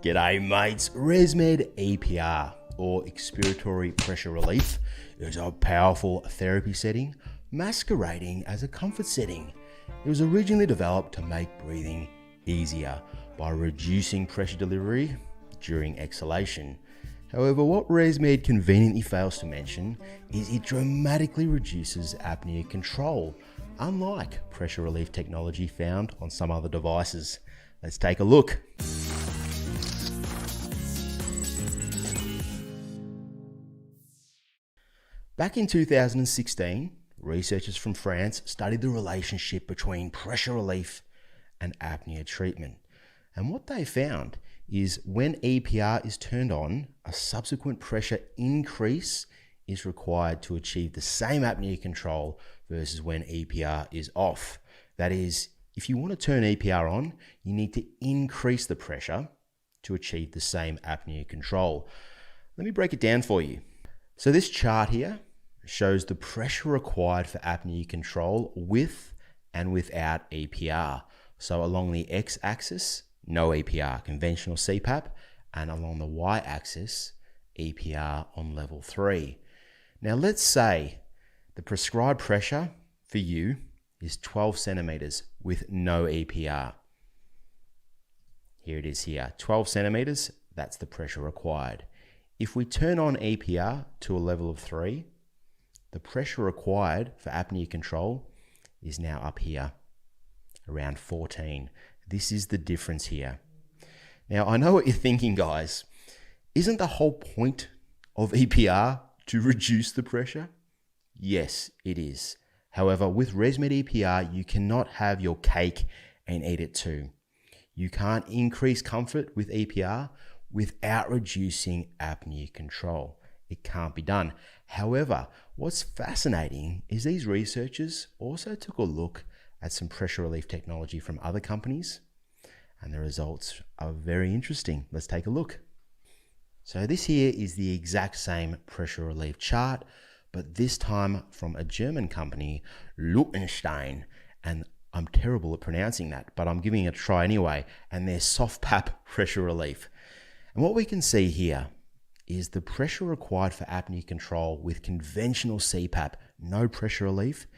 G'day mates, ResMed EPR or expiratory pressure relief is a powerful therapy setting masquerading as a comfort setting. It was originally developed to make breathing easier by reducing pressure delivery during exhalation. However, what ResMed conveniently fails to mention is it dramatically reduces apnea control, unlike pressure relief technology found on some other devices. Let's take a look. Back in 2016, researchers from France studied the relationship between pressure relief and apnea treatment. And what they found is when EPR is turned on, a subsequent pressure increase is required to achieve the same apnea control versus when EPR is off. That is, if you want to turn EPR on, you need to increase the pressure to achieve the same apnea control. Let me break it down for you. So this chart here shows the pressure required for apnea control with and without EPR. So along the x-axis, no EPR, conventional CPAP, and along the y-axis, EPR on level 3. Now let's say the prescribed pressure for you is 12 centimeters with no EPR. Here it is here, 12 centimeters, that's the pressure required. If we turn on EPR to a level of 3, the pressure required for apnea control is now up here, around 14. This is the difference here. Now, I know what you're thinking, guys. Isn't the whole point of EPR to reduce the pressure? Yes, it is. However, with ResMed EPR, you cannot have your cake and eat it too. You can't increase comfort with EPR without reducing apnea control. It can't be done. However, what's fascinating is these researchers also took a look at some pressure relief technology from other companies, and the results are very interesting. Let's take a look. So this here is the exact same pressure relief chart, but this time from a German company, Liechtenstein, and I'm terrible at pronouncing that, but I'm giving it a try anyway, and their soft PAP pressure relief. And what we can see here is the pressure required for apnea control with conventional CPAP, no pressure relief,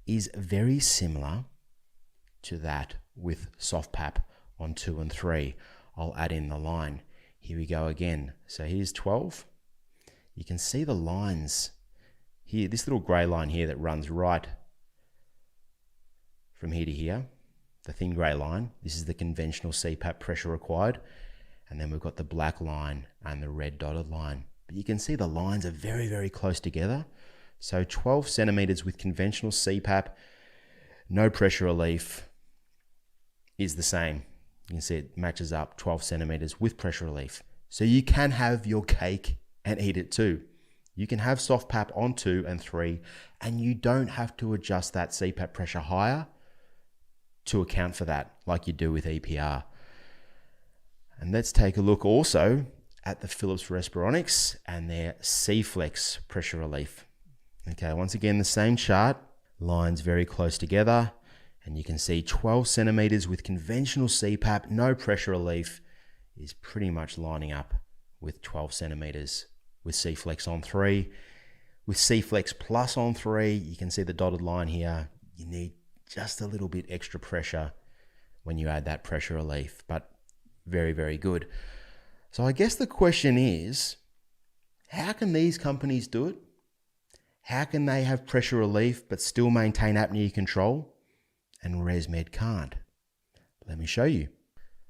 is very similar to that with soft PAP on 2 and 3. I'll add in the line. Here we go again. So here's 12. You can see the lines here, this little grey line here that runs right from here to here, the thin grey line. This is the conventional CPAP pressure required. And then we've got the black line and the red dotted line. But you can see the lines are very, very close together. So 12 centimeters with conventional CPAP, no pressure relief, is the same. You can see it matches up 12 centimeters with pressure relief. So you can have your cake and eat it too. You can have soft PAP on 2 and 3, and you don't have to adjust that CPAP pressure higher to account for that like you do with EPR. And let's take a look also at the Philips Respironics and their C-Flex pressure relief. Okay, once again, the same chart, lines very close together, and you can see 12 centimeters with conventional CPAP, no pressure relief, is pretty much lining up with 12 centimeters with C-Flex on 3. With C-Flex Plus on 3, you can see the dotted line here. You need just a little bit extra pressure when you add that pressure relief, but very, very good. So I guess the question is, how can these companies do it? How can they have pressure relief but still maintain apnea control? And ResMed can't. Let me show you.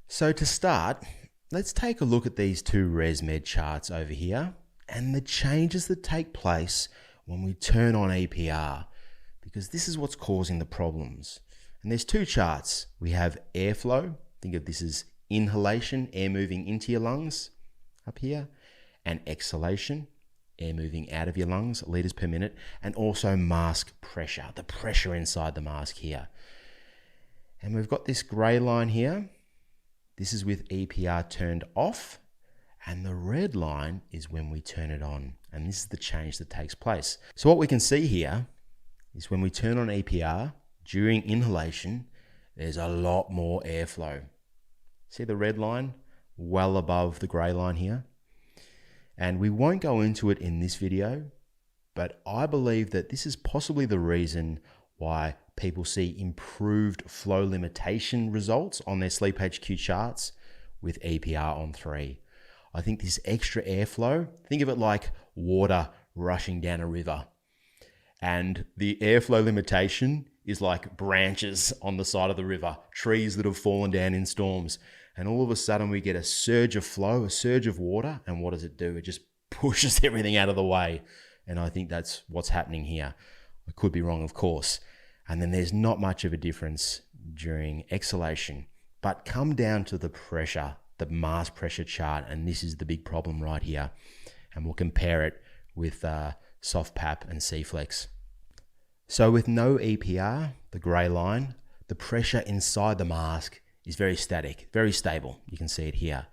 So to start, let's take a look at these two ResMed charts over here and the changes that take place when we turn on EPR, because this is what's causing the problems. And there's two charts. We have airflow. Think of this as inhalation, air moving into your lungs up here, and exhalation, air moving out of your lungs, liters per minute, and also mask pressure, the pressure inside the mask here. And we've got this grey line here. This is with EPR turned off, and the red line is when we turn it on. And this is the change that takes place. So what we can see here is when we turn on EPR during inhalation, there's a lot more airflow. See the red line? well above the grey line here. And we won't go into it in this video, but I believe that this is possibly the reason why people see improved flow limitation results on their Sleep HQ charts with EPR on 3. I think this extra airflow, think of it like water rushing down a river. And the airflow limitation is like branches on the side of the river, trees that have fallen down in storms. And all of a sudden we get a surge of flow, a surge of water. And what does it do? It just pushes everything out of the way. And I think that's what's happening here. I could be wrong, of course. And then there's not much of a difference during exhalation. But come down to the pressure, the mask pressure chart, and this is the big problem right here. And we'll compare it with soft PAP and C-flex. So with no EPR, the grey line, the pressure inside the mask is very static, very stable. You can see it here.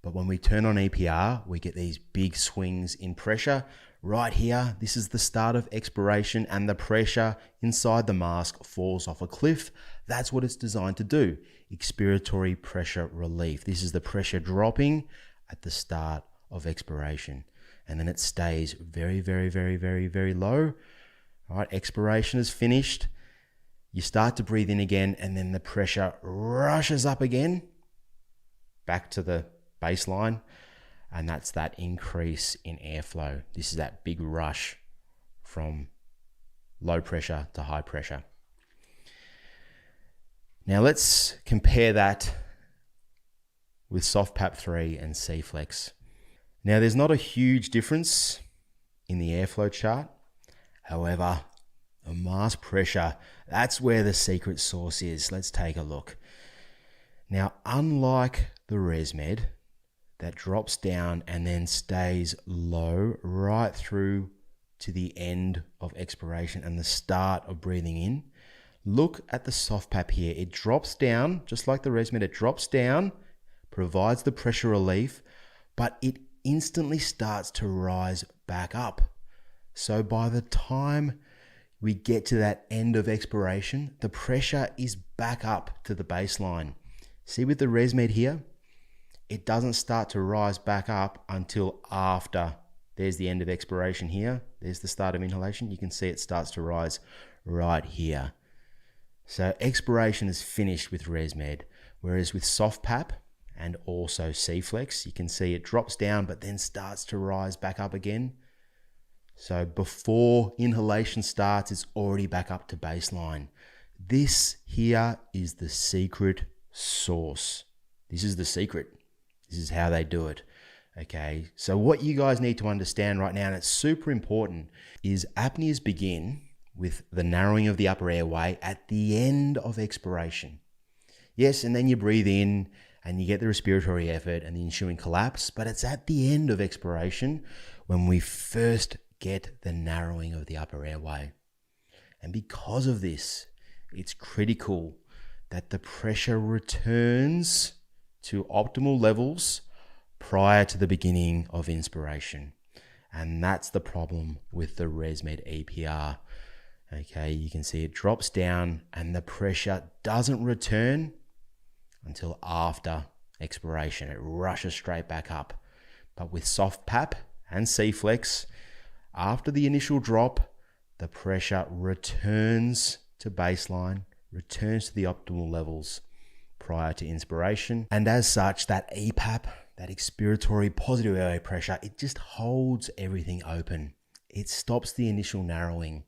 But when we turn on EPR, we get these big swings in pressure. Right here, this is the start of expiration and the pressure inside the mask falls off a cliff. That's what it's designed to do. Expiratory pressure relief. This is the pressure dropping at the start of expiration. And then it stays very, very, very, very, very low. All right, expiration is finished. You start to breathe in again, and then the pressure rushes up again, back to the baseline, and that's that increase in airflow. This is that big rush from low pressure to high pressure. Now let's compare that with soft PAP 3 and C-flex. Now there's not a huge difference in the airflow chart. However, the mask pressure, that's where the secret sauce is. Let's take a look. Now, unlike the ResMed that drops down and then stays low right through to the end of expiration and the start of breathing in, look at the soft PAP here. It drops down, just like the ResMed, it drops down, provides the pressure relief, but it instantly starts to rise back up. So by the time we get to that end of expiration, the pressure is back up to the baseline. See with the ResMed here, it doesn't start to rise back up until after. There's the end of expiration here. There's the start of inhalation. You can see it starts to rise right here. So expiration is finished with ResMed, whereas with soft PAP and also C-flex, you can see it drops down but then starts to rise back up again. So before inhalation starts, it's already back up to baseline. This here is the secret sauce. This is the secret. This is how they do it. Okay, so what you guys need to understand right now, and it's super important, is apneas begin with the narrowing of the upper airway at the end of expiration. Yes, and then you breathe in and you get the respiratory effort and the ensuing collapse, but it's at the end of expiration when we first get the narrowing of the upper airway. And because of this, it's critical that the pressure returns to optimal levels prior to the beginning of inspiration. And that's the problem with the ResMed EPR. Okay, you can see it drops down and the pressure doesn't return until after expiration. It rushes straight back up. But with soft PAP and C-flex, after the initial drop, the pressure returns to baseline, returns to the optimal levels prior to inspiration. And as such, that EPAP, that expiratory positive airway pressure, it just holds everything open. It stops the initial narrowing.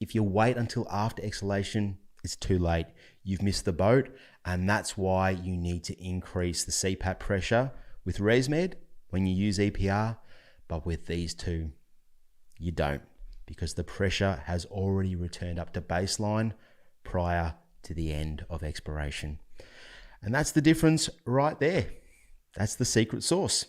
If you wait until after exhalation, it's too late. You've missed the boat, and that's why you need to increase the CPAP pressure with ResMed when you use EPR, but with these two, you don't, because the pressure has already returned up to baseline prior to the end of expiration. And that's the difference right there. That's the secret sauce.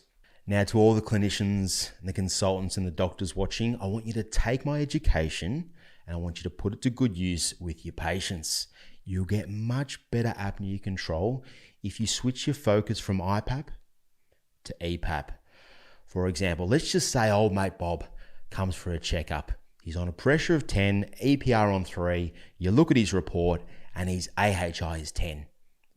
Now, to all the clinicians and the consultants and the doctors watching, I want you to take my education and I want you to put it to good use with your patients. You'll get much better apnea control if you switch your focus from IPAP to EPAP. For example, let's just say old mate Bob comes for a checkup. He's on a pressure of 10, EPR on 3. You look at his report and his AHI is 10.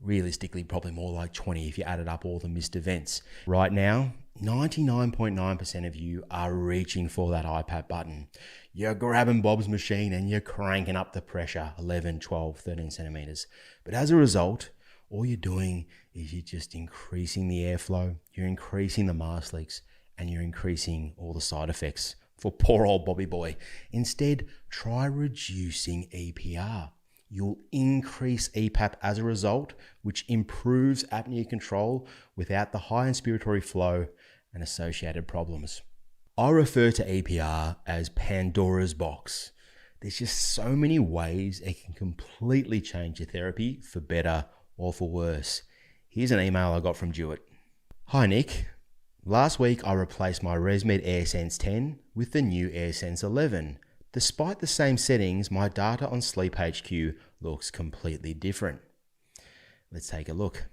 Realistically, probably more like 20 if you added up all the missed events. Right now, 99.9% of you are reaching for that iPad button. You're grabbing Bob's machine and you're cranking up the pressure 11, 12, 13 centimeters. But as a result, all you're doing is you're just increasing the airflow, you're increasing the mask leaks, and you're increasing all the side effects for poor old Bobby boy. Instead, try reducing EPR. You'll increase EPAP as a result, which improves apnea control without the high inspiratory flow and associated problems. I refer to EPR as Pandora's box. There's just so many ways it can completely change your therapy for better or for worse. Here's an email I got from Jewett. Hi Nick. Last week I replaced my ResMed AirSense 10 with the new AirSense 11. Despite the same settings, my data on Sleep HQ looks completely different. Let's take a look.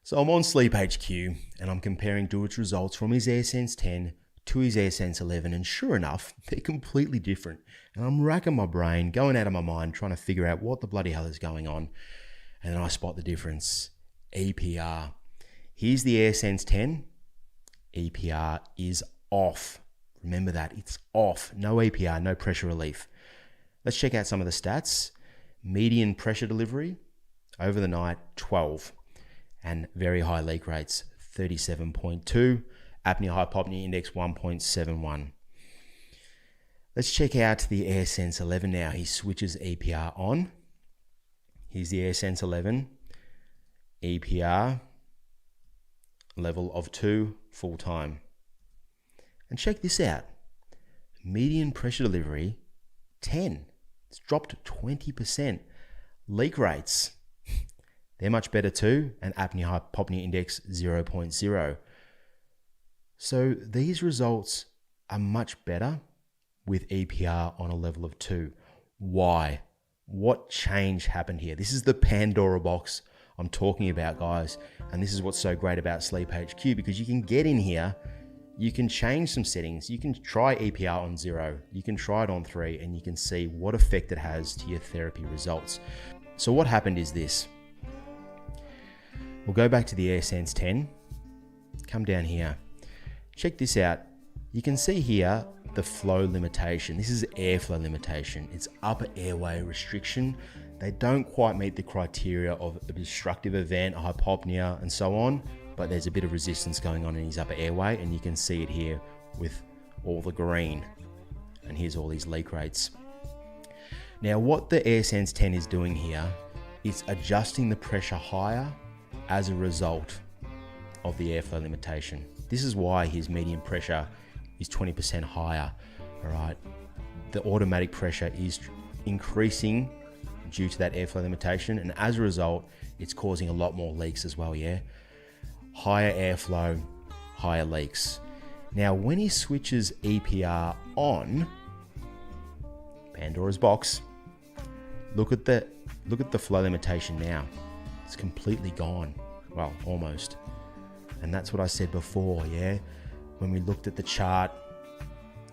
So I'm on Sleep HQ and I'm comparing Jewett's results from his AirSense 10 to his AirSense 11, and sure enough, they're completely different. And I'm racking my brain, going out of my mind, trying to figure out what the bloody hell is going on. And then I spot the difference. EPR. Here's the AirSense 10. EPR is off. Remember that, it's off. No EPR, no pressure relief. Let's check out some of the stats. Median pressure delivery over the night, 12. And very high leak rates, 37.2. Apnea-hypopnea index, 1.71. Let's check out the AirSense 11 now. He switches EPR on. Here's the AirSense 11. EPR, level of 2, full time. And check this out. Median pressure delivery, 10. It's dropped 20%. Leak rates, they're much better too. And apnea-hypopnea index, 0.0. So these results are much better with EPR on a level of 2. Why? What change happened here? This is the Pandora box I'm talking about, guys. And this is what's so great about Sleep HQ, because you can get in here, you can change some settings. You can try EPR on 0, you can try it on 3, and you can see what effect it has to your therapy results. So what happened is this. We'll go back to the AirSense 10, come down here. Check this out. You can see here the flow limitation. This is airflow limitation. It's upper airway restriction. They don't quite meet the criteria of obstructive event, hypopnea, and so on, but there's a bit of resistance going on in his upper airway, and you can see it here with all the green. And here's all these leak rates. Now, what the AirSense 10 is doing here is adjusting the pressure higher as a result of the airflow limitation. This is why his median pressure is 20% higher, all right? The automatic pressure is increasing due to that airflow limitation, and as a result, it's causing a lot more leaks as well, yeah? Higher airflow, higher leaks. Now, when he switches EPR on, Pandora's box, look at the flow limitation now. It's completely gone. Well, almost. And that's what I said before, yeah? When we looked at the chart,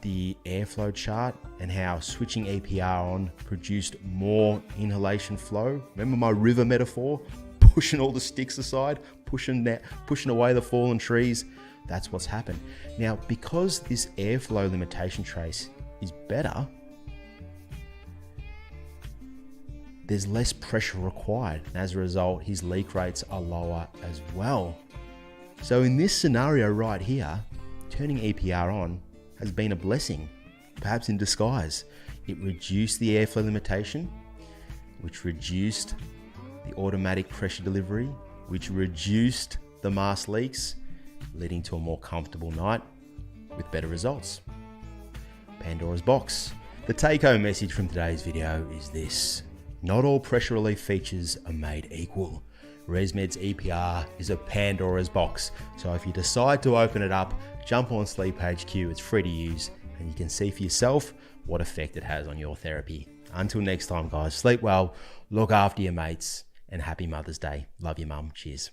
the airflow chart, and how switching EPR on produced more inhalation flow. Remember my river metaphor? Pushing all the sticks aside, pushing away the fallen trees. That's what's happened. Now, because this airflow limitation trace is better, there's less pressure required. And as a result, his leak rates are lower as well. So in this scenario right here, turning EPR on has been a blessing, perhaps in disguise. It reduced the airflow limitation, which reduced the automatic pressure delivery, which reduced the mask leaks, leading to a more comfortable night with better results. Pandora's box. The take-home message from today's video is this: not all pressure relief features are made equal. ResMed's EPR is a Pandora's box, so if you decide to open it up, jump on Sleep HQ, it's free to use, and you can see for yourself what effect it has on your therapy. Until next time, guys, sleep well, look after your mates, and happy Mother's Day. Love you, Mum. Cheers.